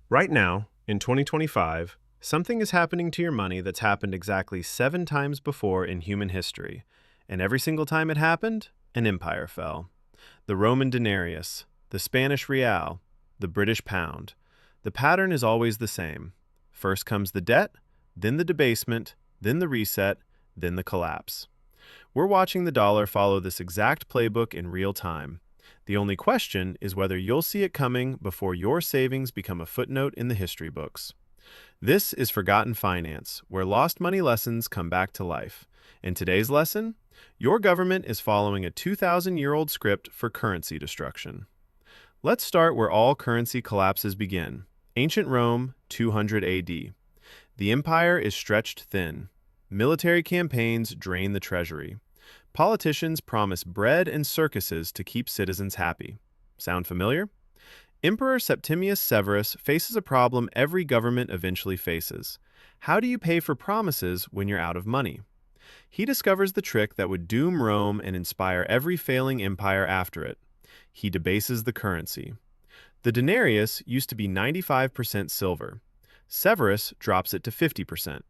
Right now, in 2025, something is happening to your money that's happened exactly 7 times before in human history, and every single time it happened, an empire fell. The Roman denarius, the Spanish real, the British pound. The pattern is always the same. First comes the debt, then the debasement, then the reset, then the collapse. We're watching the dollar follow this exact playbook in real time. The only question is whether you'll see it coming before your savings become a footnote in the history books. This is Forgotten Finance, where lost money lessons come back to life. In today's lesson, your government is following a 2,000-year-old script for currency destruction. Let's start where all currency collapses begin. Ancient Rome, 200 AD. The empire is stretched thin. Military campaigns drain the treasury. Politicians promise bread and circuses to keep citizens happy. Sound familiar? Emperor Septimius Severus faces a problem every government eventually faces. How do you pay for promises when you're out of money? He discovers the trick that would doom Rome and inspire every failing empire after it. He debases the currency. The denarius used to be 95% silver. Severus drops it to 50%.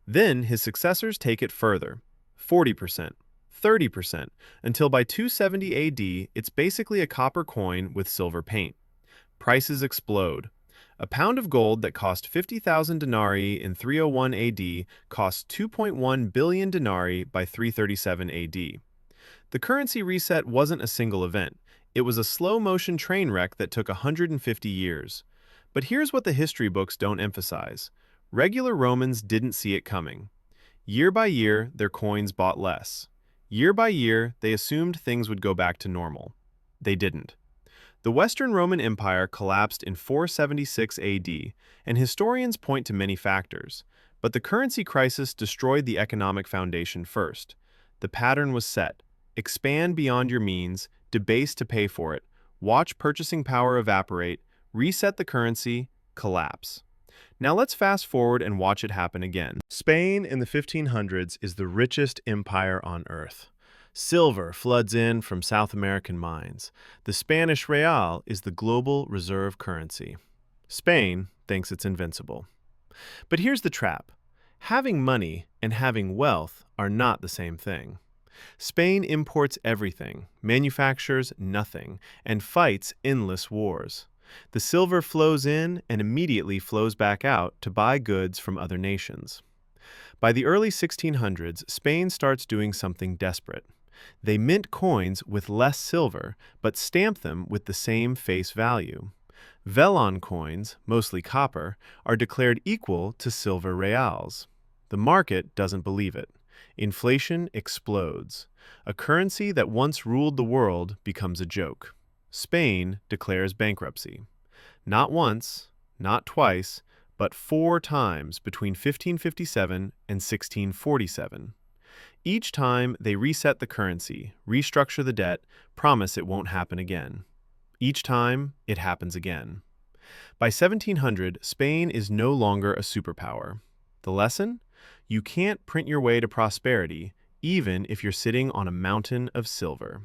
Then his successors take it further, 40%. 30%, until by 270 AD, it's basically a copper coin with silver paint. Prices explode. A pound of gold that cost 50,000 denarii in 301 AD costs 2.1 billion denarii by 337 AD. The currency reset wasn't a single event. It was a slow-motion train wreck that took 150 years. But here's what the history books don't emphasize. Regular Romans didn't see it coming. Year by year, their coins bought less. Year by year, they assumed things would go back to normal. They didn't. The Western Roman Empire collapsed in 476 AD, and historians point to many factors. But the currency crisis destroyed the economic foundation first. The pattern was set. Expand beyond your means, debase to pay for it, watch purchasing power evaporate, reset the currency, collapse. Now let's fast forward and watch it happen again. Spain in the 1500s is the richest empire on earth. Silver floods in from South American mines. The Spanish real is the global reserve currency. Spain thinks it's invincible. But here's the trap. Having money and having wealth are not the same thing. Spain imports everything, manufactures nothing, and fights endless wars. The silver flows in and immediately flows back out to buy goods from other nations. By the early 1600s, Spain starts doing something desperate. They mint coins with less silver, but stamp them with the same face value. Vellon coins, mostly copper, are declared equal to silver reals. The market doesn't believe it. Inflation explodes. A currency that once ruled the world becomes a joke. Spain declares bankruptcy. Not once, not twice, but 4 times between 1557 and 1647. Each time they reset the currency, restructure the debt, promise it won't happen again. Each time, it happens again. By 1700, Spain is no longer a superpower. The lesson? You can't print your way to prosperity, even if you're sitting on a mountain of silver.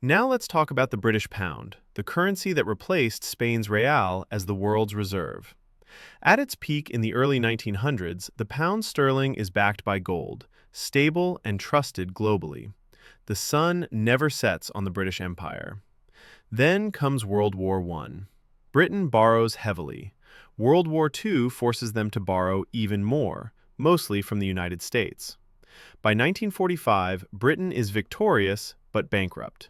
Now let's talk about the British pound, the currency that replaced Spain's real as the world's reserve. At its peak in the early 1900s, the pound sterling is backed by gold, stable and trusted globally. The sun never sets on the British Empire. Then comes World War I. Britain borrows heavily. World War II forces them to borrow even more, mostly from the United States. By 1945, Britain is victorious but bankrupt.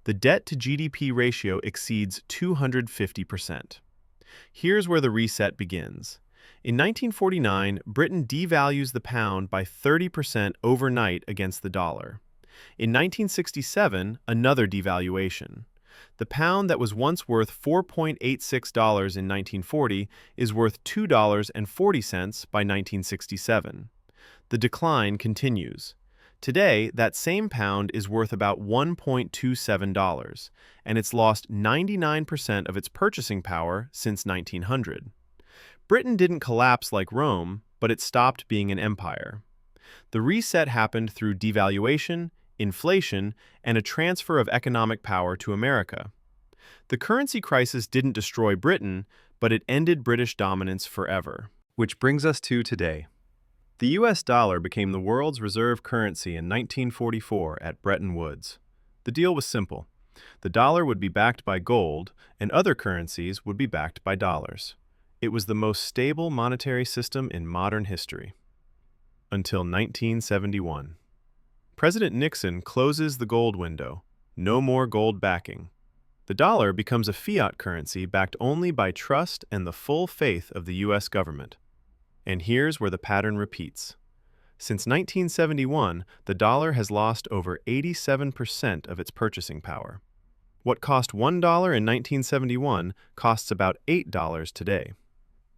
The debt-to-GDP ratio exceeds 250%. Here's where the reset begins. In 1949, Britain devalues the pound by 30% overnight against the dollar. In 1967, another devaluation. The pound that was once worth $4.86 in 1940 is worth $2.40 by 1967. The decline continues. Today, that same pound is worth about $1.27, and it's lost 99% of its purchasing power since 1900. Britain didn't collapse like Rome, but it stopped being an empire. The reset happened through devaluation, inflation, and a transfer of economic power to America. The currency crisis didn't destroy Britain, but it ended British dominance forever. Which brings us to today. The US dollar became the world's reserve currency in 1944 at Bretton Woods. The deal was simple. The dollar would be backed by gold, and other currencies would be backed by dollars. It was the most stable monetary system in modern history. Until 1971. President Nixon closes the gold window. No more gold backing. The dollar becomes a fiat currency backed only by trust and the full faith of the US government. And here's where the pattern repeats. Since 1971, the dollar has lost over 87% of its purchasing power. What cost $1 in 1971 costs about $8 today.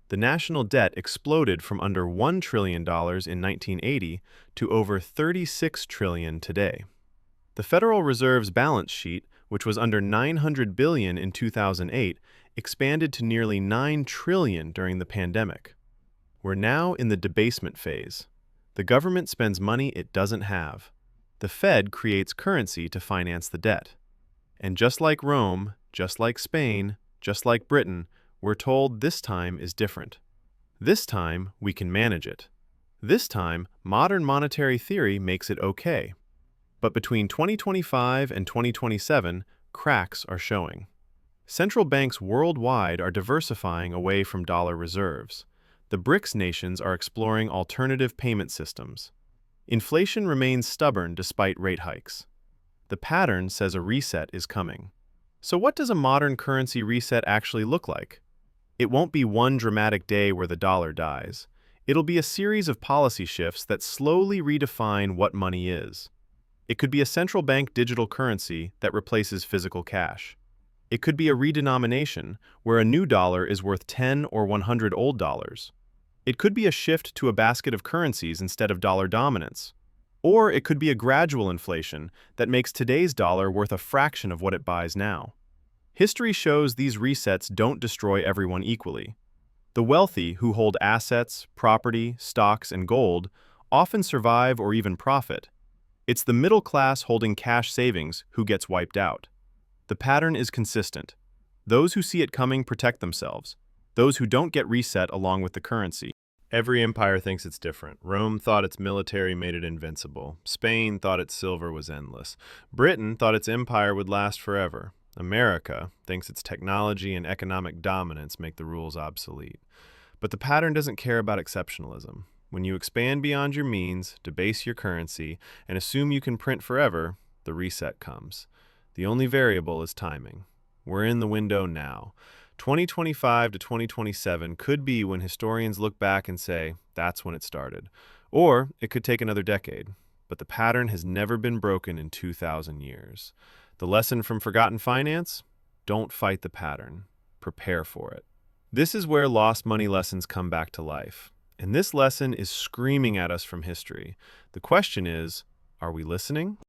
The national debt exploded from under $1 trillion in 1980 to over $36 trillion today. The Federal Reserve's balance sheet, which was under $900 billion in 2008, expanded to nearly $9 trillion during the pandemic. We're now in the debasement phase. The government spends money it doesn't have. The Fed creates currency to finance the debt. And just like Rome, just like Spain, just like Britain, we're told this time is different. This time, we can manage it. This time, modern monetary theory makes it okay. But between 2025 and 2027, cracks are showing. Central banks worldwide are diversifying away from dollar reserves. The BRICS nations are exploring alternative payment systems. Inflation remains stubborn despite rate hikes. The pattern says a reset is coming. So what does a modern currency reset actually look like? It won't be one dramatic day where the dollar dies. It'll be a series of policy shifts that slowly redefine what money is. It could be a central bank digital currency that replaces physical cash. It could be a redenomination, where a new dollar is worth 10 or 100 old dollars. It could be a shift to a basket of currencies instead of dollar dominance. Or it could be a gradual inflation that makes today's dollar worth a fraction of what it buys now. History shows these resets don't destroy everyone equally. The wealthy, who hold assets, property, stocks, and gold, often survive or even profit. It's the middle class holding cash savings who gets wiped out. The pattern is consistent. Those who see it coming protect themselves. Those who don't get reset along with the currency. Every empire thinks it's different. Rome thought its military made it invincible. Spain thought its silver was endless. Britain thought its empire would last forever. America thinks its technology and economic dominance make the rules obsolete. But the pattern doesn't care about exceptionalism. When you expand beyond your means, debase your currency, and assume you can print forever, the reset comes. The only variable is timing. We're in the window now. 2025 to 2027 could be when historians look back and say, that's when it started. Or it could take another decade. But the pattern has never been broken in 2,000 years. The lesson from Forgotten Finance? Don't fight the pattern. Prepare for it. This is where lost money lessons come back to life. And this lesson is screaming at us from history. The question is, are we listening?